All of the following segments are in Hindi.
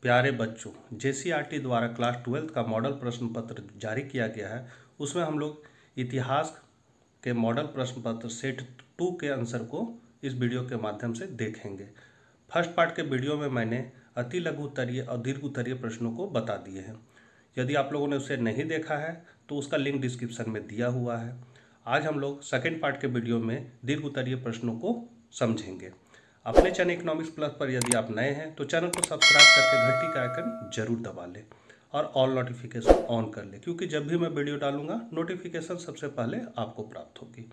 प्यारे बच्चों, जेसीईआरटी द्वारा क्लास 12 का मॉडल प्रश्न पत्र जारी किया गया है। उसमें हम लोग इतिहास के मॉडल प्रश्न पत्र सेट 2 के आंसर को इस वीडियो के माध्यम से देखेंगे। फर्स्ट पार्ट के वीडियो में मैंने अति लघु उत्तरीय और दीर्घ उत्तरीय प्रश्नों को बता दिए हैं। यदि आप लोगों ने उसे नहीं देखा है तो उसका लिंक डिस्क्रिप्शन में दिया हुआ है। आज हम लोग सेकेंड पार्ट के वीडियो में दीर्घ उत्तरीय प्रश्नों को समझेंगे। अपने चैनल इकोनॉमिक्स प्लस पर यदि आप नए हैं तो चैनल को सब्सक्राइब करके घंटी का आइकन जरूर दबा लें और ऑल नोटिफिकेशन ऑन कर लें, क्योंकि जब भी मैं वीडियो डालूंगा नोटिफिकेशन सबसे पहले आपको प्राप्त होगी।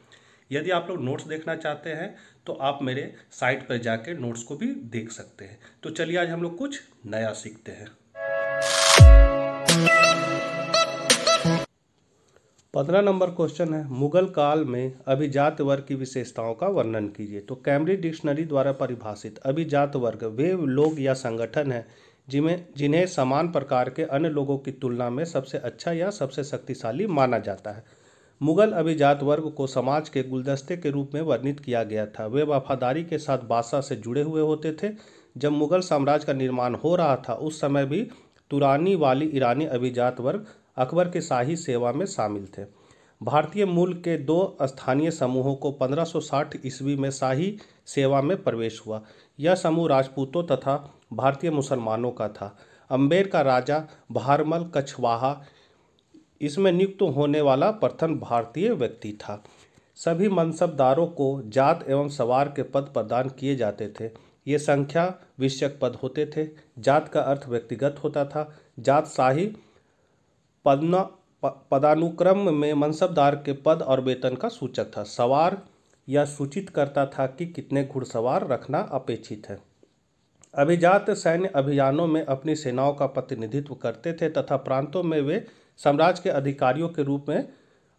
यदि आप लोग नोट्स देखना चाहते हैं तो आप मेरे साइट पर जाके नोट्स को भी देख सकते हैं। तो चलिए आज हम लोग कुछ नया सीखते हैं। 15 नंबर क्वेश्चन है, मुगल काल में अभिजात वर्ग की विशेषताओं का वर्णन कीजिए। तो कैम्ब्रिज डिक्शनरी द्वारा परिभाषित अभिजात वर्ग वे लोग या संगठन हैं जिन्हें समान प्रकार के अन्य लोगों की तुलना में सबसे अच्छा या सबसे शक्तिशाली माना जाता है। मुगल अभिजात वर्ग को समाज के गुलदस्ते के रूप में वर्णित किया गया था। वे वफादारी के साथ बादशाह से जुड़े हुए होते थे। जब मुगल साम्राज्य का निर्माण हो रहा था उस समय भी तुरानी वाली ईरानी अभिजात वर्ग अकबर के शाही सेवा में शामिल थे। भारतीय मूल के दो स्थानीय समूहों को 1560 ईस्वी में शाही सेवा में प्रवेश हुआ। यह समूह राजपूतों तथा भारतीय मुसलमानों का था। अम्बेर का राजा भारमल कछवाहा इसमें नियुक्त होने वाला प्रथम भारतीय व्यक्ति था। सभी मनसबदारों को जात एवं सवार के पद प्रदान किए जाते थे। ये संख्या विषयक पद होते थे। जात का अर्थ व्यक्तिगत होता था। जात शाही पदानुक्रम में मनसबदार के पद और वेतन का सूचक था। सवार यह सूचित करता था कि कितने घुड़सवार रखना अपेक्षित है। अभिजात सैन्य अभियानों में अपनी सेनाओं का प्रतिनिधित्व करते थे तथा प्रांतों में वे साम्राज्य के अधिकारियों के रूप में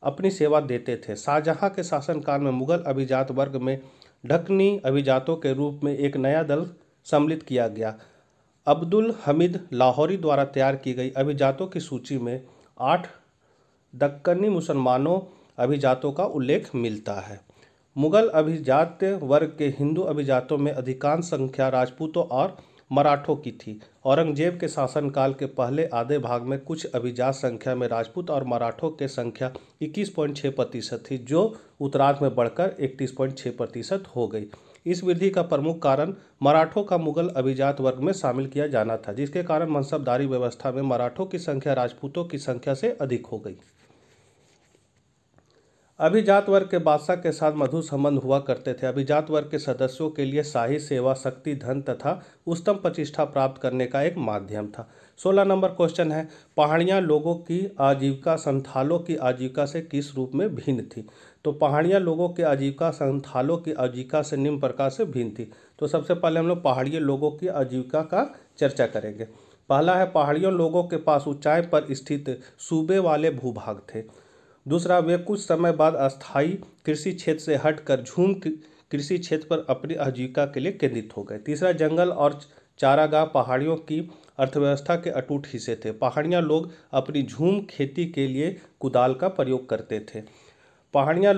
अपनी सेवा देते थे। शाहजहां के शासनकाल में मुगल अभिजात वर्ग में ढक्कनी अभिजातों के रूप में एक नया दल सम्मिलित किया गया। अब्दुल हमीद लाहौरी द्वारा तैयार की गई अभिजातों की सूची में 8 दक्कनी मुसलमानों अभिजातों का उल्लेख मिलता है। मुगल अभिजात वर्ग के हिंदू अभिजातों में अधिकांश संख्या राजपूतों और मराठों की थी। औरंगजेब के शासनकाल के पहले आधे भाग में कुछ अभिजात संख्या में राजपूत और मराठों की संख्या 21.6% थी, जो उत्तरार्ध में बढ़कर 31.6% हो गई। इस वृद्धि का प्रमुख कारण मराठों का मुगल अभिजात वर्ग में शामिल किया जाना था, जिसके कारण मनसबदारी व्यवस्था में मराठों की संख्या राजपूतों की संख्या से अधिक हो गई। अभिजात वर्ग के बादशाह के साथ मधुर संबंध हुआ करते थे। अभिजात वर्ग के सदस्यों के लिए शाही सेवा शक्ति, धन तथा उत्तम प्रतिष्ठा प्राप्त करने का एक माध्यम था। 16 नंबर क्वेश्चन है, पहाड़िया लोगों की आजीविका संथालों की आजीविका से किस रूप में भिन्न थी। तो पहाड़िया लोगों की आजीविका संथालों की आजीविका से निम्न प्रकार से भिन्न थी। तो सबसे पहले हम लोग पहाड़ियों लोगों की आजीविका का चर्चा करेंगे। पहला है, पहाड़ियों लोगों के पास ऊंचाई पर स्थित सूबे वाले भूभाग थे। दूसरा, वे कुछ समय बाद अस्थायी कृषि क्षेत्र से हटकर झूम कृषि क्षेत्र पर अपनी आजीविका के लिए केंद्रित हो गए। तीसरा, जंगल और चारागाह पहाड़ियों की अर्थव्यवस्था के अटूट हिस्से थे। पहाड़िया लोग अपनी झूम खेती के लिए कुदाल का प्रयोग करते थे। पहाड़िया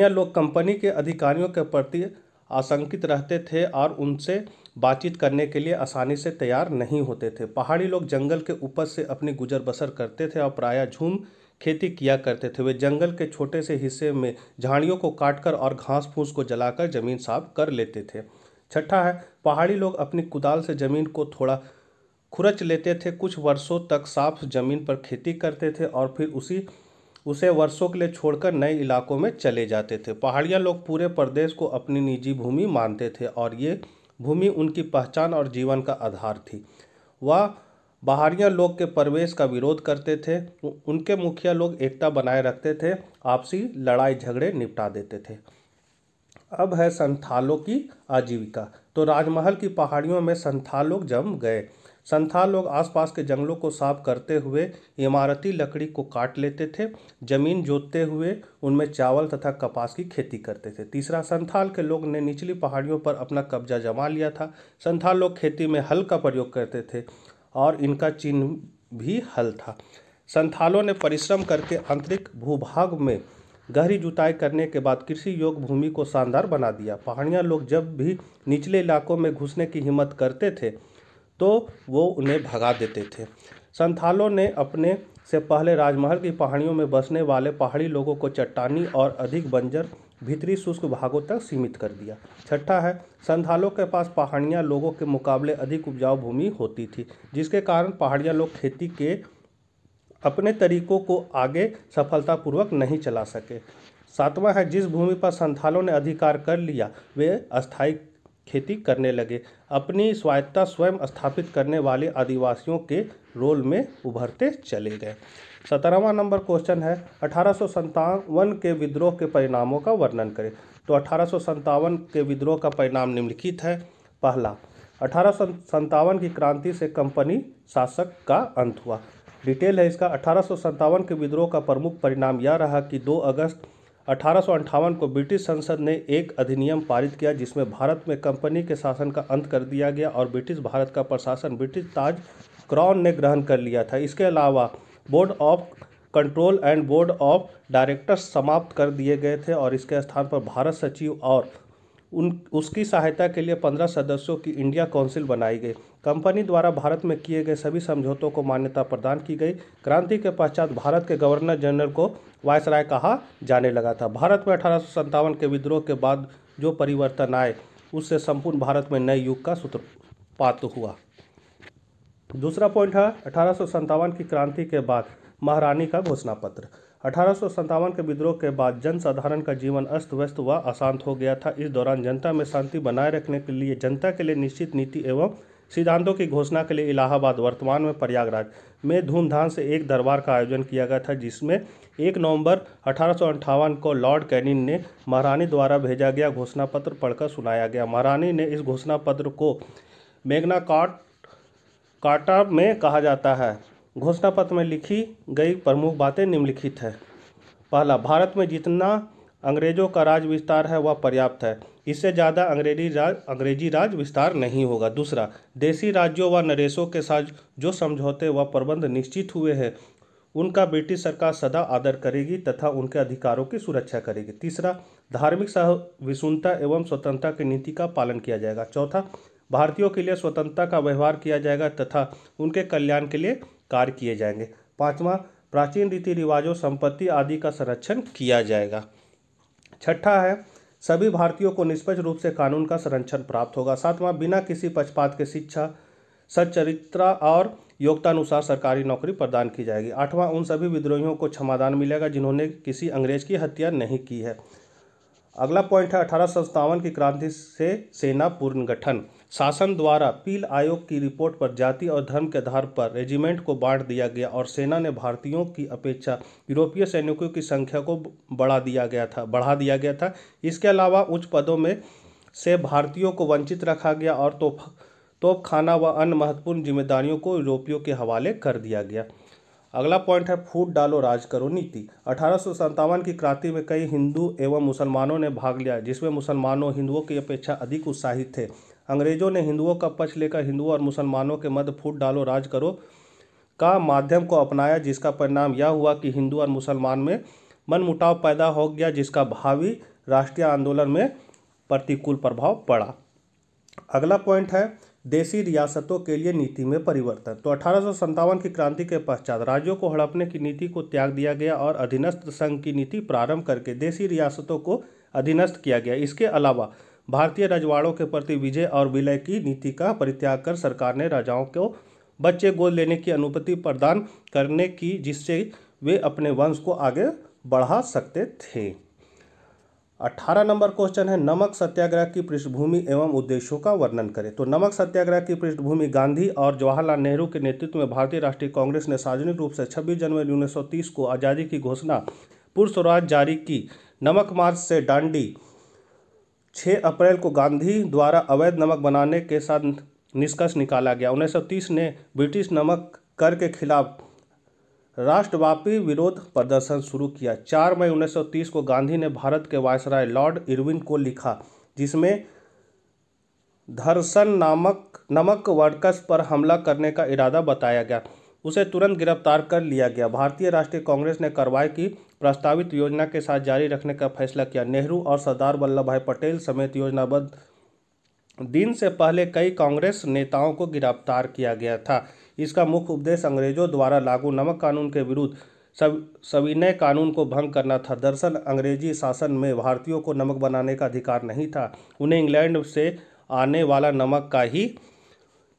लोग कंपनी के अधिकारियों के प्रति आशंकित रहते थे और उनसे बातचीत करने के लिए आसानी से तैयार नहीं होते थे। पहाड़ी लोग जंगल के उपज से अपनी गुजर बसर करते थे और प्रायः झूम खेती किया करते थे। वे जंगल के छोटे से हिस्से में झाड़ियों को काटकर और घास फूस को जलाकर जमीन साफ कर लेते थे। छठा है, पहाड़ी लोग अपनी कुदाल से जमीन को थोड़ा खुरच लेते थे। कुछ वर्षों तक साफ जमीन पर खेती करते थे और फिर उसे वर्षों के लिए छोड़कर नए इलाकों में चले जाते थे। पहाड़िया लोग पूरे प्रदेश को अपनी निजी भूमि मानते थे और ये भूमि उनकी पहचान और जीवन का आधार थी। वह बाहरिया लोग के प्रवेश का विरोध करते थे। उनके मुखिया लोग एकता बनाए रखते थे, आपसी लड़ाई झगड़े निपटा देते थे। अब है संथालों की आजीविका। तो राजमहल की पहाड़ियों में संथाल लोग जम गए। संथाल लोग आसपास के जंगलों को साफ करते हुए इमारती लकड़ी को काट लेते थे। जमीन जोतते हुए उनमें चावल तथा कपास की खेती करते थे। तीसरा, संथाल के लोग ने निचली पहाड़ियों पर अपना कब्जा जमा लिया था। संथाल लोग खेती में हल का प्रयोग करते थे और इनका चिन्ह भी हल था। संथालों ने परिश्रम करके आंतरिक भूभाग में गहरी जुताई करने के बाद कृषि योग्य भूमि को शानदार बना दिया। पहाड़िया लोग जब भी निचले इलाकों में घुसने की हिम्मत करते थे तो वो उन्हें भगा देते थे। संथालों ने अपने से पहले राजमहल की पहाड़ियों में बसने वाले पहाड़ी लोगों को चट्टानी और अधिक बंजर भीतरी शुष्क भागों तक सीमित कर दिया। छठा है, संथालों के पास पहाड़ियाँ लोगों के मुकाबले अधिक उपजाऊ भूमि होती थी, जिसके कारण पहाड़िया लोग खेती के अपने तरीकों को आगे सफलतापूर्वक नहीं चला सके। सातवां है, जिस भूमि पर संथालों ने अधिकार कर लिया वे अस्थायी खेती करने लगे, अपनी स्वायत्तता स्वयं स्थापित करने वाले आदिवासियों के रोल में उभरते चले गए। 17वां नंबर क्वेश्चन है, 1857 के विद्रोह के परिणामों का वर्णन करें। तो 1857 के विद्रोह का परिणाम निम्नलिखित है। पहला, 1857 की क्रांति से कंपनी शासक का अंत हुआ। डिटेल है इसका। 1857 के विद्रोह का प्रमुख परिणाम यह रहा कि 2 अगस्त 1858 को ब्रिटिश संसद ने एक अधिनियम पारित किया जिसमें भारत में कंपनी के शासन का अंत कर दिया गया और ब्रिटिश भारत का प्रशासन ब्रिटिश ताज क्राउन ने ग्रहण कर लिया था। इसके अलावा board of control and board of directors समाप्त कर दिए गए थे और इसके स्थान पर भारत सचिव और उसकी सहायता के लिए 15 सदस्यों की इंडिया काउंसिल बनाई गई। कंपनी द्वारा भारत में किए गए सभी समझौतों को मान्यता प्रदान की गई। क्रांति के पश्चात भारत के गवर्नर जनरल को वायसराय कहा जाने लगा था। भारत में 1857 के विद्रोह के बाद जो परिवर्तन आए उससे संपूर्ण भारत में नए युग का सूत्रपात हुआ। दूसरा पॉइंट है, 1857 की क्रांति के बाद महारानी का घोषणा पत्र। 1857 के विद्रोह के बाद जनसाधारण का जीवन अस्त व्यस्त व अशांत हो गया था। इस दौरान जनता में शांति बनाए रखने के लिए जनता के लिए निश्चित नीति एवं सिद्धांतों की घोषणा के लिए इलाहाबाद, वर्तमान में प्रयागराज में धूमधाम से एक दरबार का आयोजन किया गया था, जिसमें 1 नवंबर 1858 को लॉर्ड कैनिंग ने महारानी द्वारा भेजा गया घोषणा पत्र पढ़कर सुनाया गया। महारानी ने इस घोषणा पत्र को मैग्ना कार्टा में कहा जाता है। घोषणा पत्र में लिखी गई प्रमुख बातें निम्नलिखित है। पहला, भारत में जितना अंग्रेजों का राज विस्तार है वह पर्याप्त है, इससे ज़्यादा अंग्रेजी राज विस्तार नहीं होगा। दूसरा, देसी राज्यों व नरेशों के साथ जो समझौते व प्रबंध निश्चित हुए हैं उनका ब्रिटिश सरकार सदा आदर करेगी तथा उनके अधिकारों की सुरक्षा करेगी। तीसरा, धार्मिक सहिष्णुता एवं स्वतंत्रता की नीति का पालन किया जाएगा। चौथा, भारतीयों के लिए स्वतंत्रता का व्यवहार किया जाएगा तथा उनके कल्याण के लिए कार्य किए जाएंगे। पाँचवां, प्राचीन रीति रिवाजों, संपत्ति आदि का संरक्षण किया जाएगा। छठा है, सभी भारतीयों को निष्पक्ष रूप से कानून का संरक्षण प्राप्त होगा। सातवां, बिना किसी पक्षपात के शिक्षा, सच्चरित्र और योग्यता अनुसार सरकारी नौकरी प्रदान की जाएगी। आठवां, उन सभी विद्रोहियों को क्षमादान मिलेगा जिन्होंने किसी अंग्रेज की हत्या नहीं की है। अगला पॉइंट है, 1857 की क्रांति से सेना पुनर्गठन। शासन द्वारा पील आयोग की रिपोर्ट पर जाति और धर्म के आधार पर रेजिमेंट को बांट दिया गया और सेना ने भारतीयों की अपेक्षा यूरोपीय सैनिकों की संख्या को बढ़ा दिया गया था। इसके अलावा उच्च पदों में से भारतीयों को वंचित रखा गया और तोपखाना व अन्य महत्वपूर्ण जिम्मेदारियों को यूरोपियों के हवाले कर दिया गया। अगला पॉइंट है, फूट डालो राज करो नीति। 1857 की क्रांति में कई हिंदू एवं मुसलमानों ने भाग लिया, जिसमें मुसलमानों हिंदुओं की अपेक्षा अधिक उत्साहित थे। अंग्रेजों ने हिंदुओं का पक्ष लेकर हिंदुओं और मुसलमानों के मध्य फूट डालो राज करो का माध्यम को अपनाया, जिसका परिणाम यह हुआ कि हिंदू और मुसलमान में मनमुटाव पैदा हो गया, जिसका भावी राष्ट्रीय आंदोलन में प्रतिकूल प्रभाव पड़ा। अगला पॉइंट है, देशी रियासतों के लिए नीति में परिवर्तन। तो 1857 की क्रांति के पश्चात राज्यों को हड़पने की नीति को त्याग दिया गया और अधीनस्थ संघ की नीति प्रारंभ करके देशी रियासतों को अधीनस्थ किया गया। इसके अलावा भारतीय रजवाड़ों के प्रति विजय और विलय की नीति का परित्याग कर सरकार ने राजाओं को बच्चे गोद लेने की अनुमति प्रदान करने की, जिससे वे अपने वंश को आगे बढ़ा सकते थे। 18 नंबर क्वेश्चन है, नमक सत्याग्रह की पृष्ठभूमि एवं उद्देश्यों का वर्णन करें। तो नमक सत्याग्रह की पृष्ठभूमि, गांधी और जवाहरलाल नेहरू के नेतृत्व में भारतीय राष्ट्रीय कांग्रेस ने सार्वजनिक रूप से 26 जनवरी 1930 को आज़ादी की घोषणा पूर्व स्वराज जारी की। नमक मार्च से दांडी 6 अप्रैल को गांधी द्वारा अवैध नमक बनाने के साथ निष्कर्ष निकाला गया। 1930 ने ब्रिटिश नमक कर के खिलाफ राष्ट्रव्यापी विरोध प्रदर्शन शुरू किया। 4 मई 1930 को गांधी ने भारत के वायसराय लॉर्ड इरविन को लिखा, जिसमें धर्सन नमक वर्कर्स पर हमला करने का इरादा बताया गया। उसे तुरंत गिरफ्तार कर लिया गया। भारतीय राष्ट्रीय कांग्रेस ने कार्रवाई की प्रस्तावित योजना के साथ जारी रखने का फैसला किया। नेहरू और सरदार वल्लभ भाई पटेल समेत योजनाबद्ध दिन से पहले कई कांग्रेस नेताओं को गिरफ्तार किया गया था। इसका मुख्य उद्देश्य अंग्रेजों द्वारा लागू नमक कानून के विरुद्ध सविनय कानून को भंग करना था। दरअसल अंग्रेजी शासन में भारतीयों को नमक बनाने का अधिकार नहीं था। उन्हें इंग्लैंड से आने वाला नमक का ही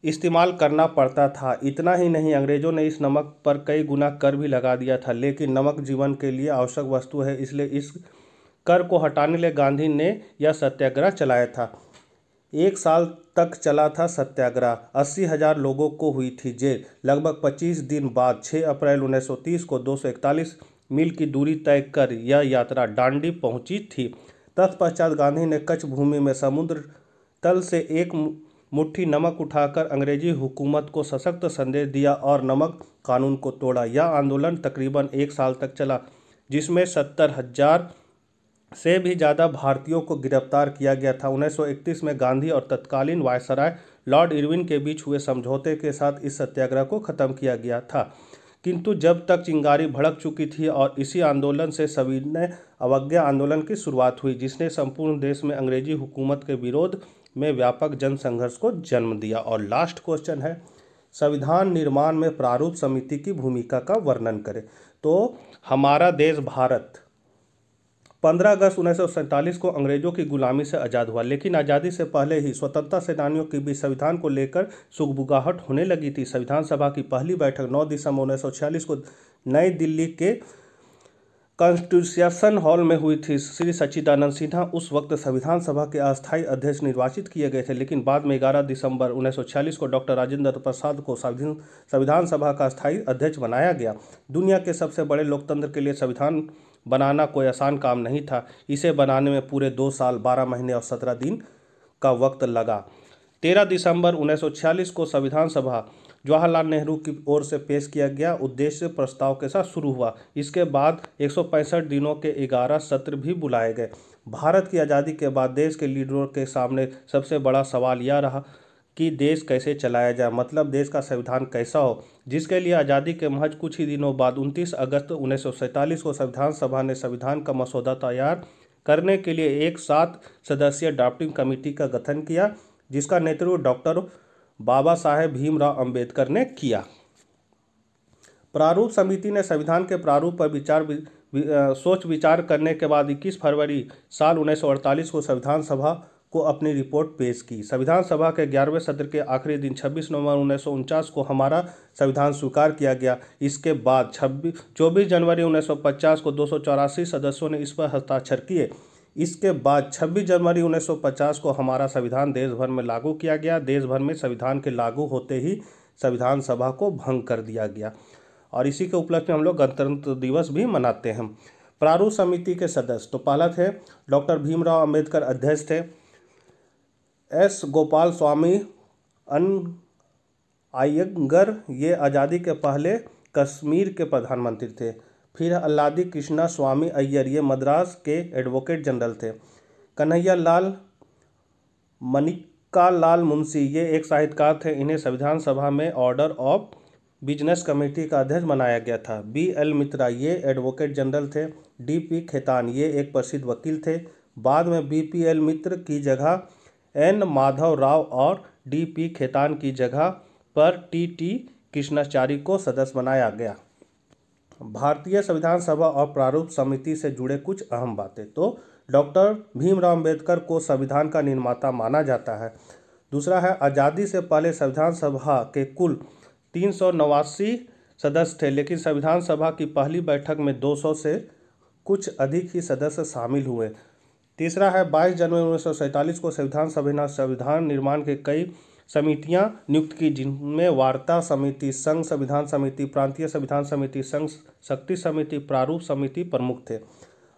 इस्तेमाल करना पड़ता था। इतना ही नहीं, अंग्रेजों ने इस नमक पर कई गुना कर भी लगा दिया था। लेकिन नमक जीवन के लिए आवश्यक वस्तु है, इसलिए इस कर को हटाने के लिए गांधी ने यह सत्याग्रह चलाया था। 1 साल तक चला था सत्याग्रह। 80,000 लोगों को हुई थी जेल। लगभग 25 दिन बाद 6 अप्रैल 1930 को 241 मील की दूरी तय कर यह यात्रा डांडी पहुंची थी। तत्पश्चात गांधी ने कच्छ भूमि में समुद्र तल से एक मुट्ठी नमक उठाकर अंग्रेजी हुकूमत को सशक्त संदेश दिया और नमक कानून को तोड़ा। यह आंदोलन तकरीबन 1 साल तक चला, जिसमें 70,000 से भी ज़्यादा भारतीयों को गिरफ्तार किया गया था। 1931 में गांधी और तत्कालीन वायसराय लॉर्ड इरविन के बीच हुए समझौते के साथ इस सत्याग्रह को खत्म किया गया था, किंतु जब तक चिंगारी भड़क चुकी थी और इसी आंदोलन से सविनय अवज्ञा आंदोलन की शुरुआत हुई, जिसने संपूर्ण देश में अंग्रेजी हुकूमत के विरोध में व्यापक जन संघर्ष को जन्म दिया। और लास्ट क्वेश्चन है, संविधान निर्माण में प्रारूप समिति की भूमिका का वर्णन करें। तो हमारा देश भारत 15 अगस्त 1947 को अंग्रेजों की गुलामी से आज़ाद हुआ, लेकिन आज़ादी से पहले ही स्वतंत्रता सेनानियों के बीच संविधान को लेकर सुगबुगाहट होने लगी थी। संविधान सभा की पहली बैठक 9 दिसंबर 1946 को नई दिल्ली के कॉन्स्टिट्यूशन हॉल में हुई थी। श्री सच्चिदानंद सिन्हा उस वक्त संविधान सभा के अस्थायी अध्यक्ष निर्वाचित किए गए थे, लेकिन बाद में 11 दिसंबर 1946 को डॉक्टर राजेंद्र प्रसाद को संविधान सभा का अस्थायी अध्यक्ष बनाया गया। दुनिया के सबसे बड़े लोकतंत्र के लिए संविधान बनाना कोई आसान काम नहीं था। इसे बनाने में पूरे 2 साल 12 महीने और 17 दिन का वक्त लगा। 13 दिसंबर 1946 को संविधान सभा जवाहरलाल नेहरू की ओर से पेश किया गया उद्देश्य प्रस्ताव के साथ शुरू हुआ। इसके बाद 165 दिनों के 11 सत्र भी बुलाए गए। भारत की आज़ादी के बाद देश के लीडरों के सामने सबसे बड़ा सवाल यह रहा कि देश कैसे चलाया जाए, मतलब देश का संविधान कैसा हो, जिसके लिए आज़ादी के महज कुछ ही दिनों बाद 29 अगस्त 1947 को संविधान सभा ने संविधान का मसौदा तैयार करने के लिए एक 7 सदस्यीय ड्राफ्टिंग कमेटी का गठन किया, जिसका नेतृत्व डॉक्टर बाबा साहेब भीमराव अंबेडकर ने किया। प्रारूप समिति ने संविधान के प्रारूप पर सोच विचार करने के बाद 21 फरवरी साल 1948 को संविधान सभा को अपनी रिपोर्ट पेश की। संविधान सभा के 11वें सत्र के आखिरी दिन 26 नवंबर 1949 को हमारा संविधान स्वीकार किया गया। इसके बाद 24 जनवरी 1950 को 284 सदस्यों ने इस पर हस्ताक्षर किए। इसके बाद 26 जनवरी 1950 को हमारा संविधान देश भर में लागू किया गया। देश भर में संविधान के लागू होते ही संविधान सभा को भंग कर दिया गया और इसी के उपलक्ष्य में हम लोग गणतंत्र दिवस भी मनाते हैं। प्रारूप समिति के सदस्य तो पहला थे डॉक्टर भीमराव अंबेडकर, अध्यक्ष थे। एस गोपाल स्वामी अय्यंगर, ये आज़ादी के पहले कश्मीर के प्रधानमंत्री थे। फिर अल्लादी कृष्णा स्वामी अय्यर, ये मद्रास के एडवोकेट जनरल थे। कन्हैया लाल मनिका लाल मुंशी, ये एक साहित्यकार थे। इन्हें संविधान सभा में ऑर्डर ऑफ बिजनेस कमेटी का अध्यक्ष बनाया गया था। B.L. मित्रा, ये एडवोकेट जनरल थे। D.P. खेतान, ये एक प्रसिद्ध वकील थे। बाद में B.P.L. मित्र की जगह N. माधव राव और D.P. खेतान की जगह पर T.T. कृष्णाचारी को सदस्य बनाया गया। भारतीय संविधान सभा और प्रारूप समिति से जुड़े कुछ अहम बातें। तो डॉक्टर भीमराव अंबेडकर को संविधान का निर्माता माना जाता है। दूसरा है, आज़ादी से पहले संविधान सभा के कुल 389 सदस्य थे, लेकिन संविधान सभा की पहली बैठक में 200 से कुछ अधिक ही सदस्य शामिल हुए। तीसरा है, 22 जनवरी 1947 को संविधान सभा ने संविधान निर्माण के कई समितियां नियुक्त की, जिनमें वार्ता समिति, संघ संविधान समिति, प्रांतीय संविधान समिति, संघ शक्ति समिति, प्रारूप समिति प्रमुख थे।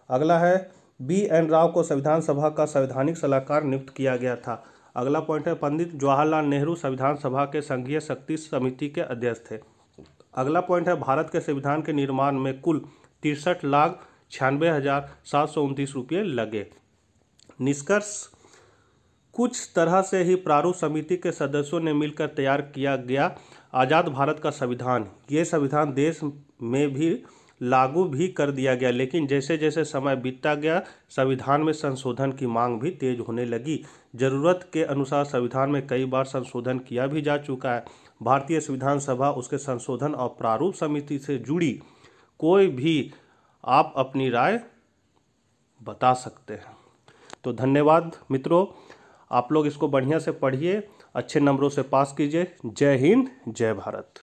अगला है, B.N. राव को संविधान सभा का संवैधानिक सलाहकार नियुक्त किया गया था। अगला पॉइंट है, पंडित जवाहरलाल नेहरू संविधान सभा के संघीय शक्ति समिति के अध्यक्ष थे। अगला पॉइंट है, भारत के संविधान के निर्माण में कुल 63,96,729 रुपये लगे। निष्कर्ष, कुछ तरह से ही प्रारूप समिति के सदस्यों ने मिलकर तैयार किया गया आज़ाद भारत का संविधान। ये संविधान देश में भी लागू भी कर दिया गया, लेकिन जैसे जैसे समय बीतता गया संविधान में संशोधन की मांग भी तेज होने लगी। जरूरत के अनुसार संविधान में कई बार संशोधन किया भी जा चुका है। भारतीय संविधान सभा, उसके संशोधन और प्रारूप समिति से जुड़ी कोई भी आप अपनी राय बता सकते हैं। तो धन्यवाद मित्रों, आप लोग इसको बढ़िया से पढ़िए, अच्छे नंबरों से पास कीजिए। जय हिंद, जय भारत।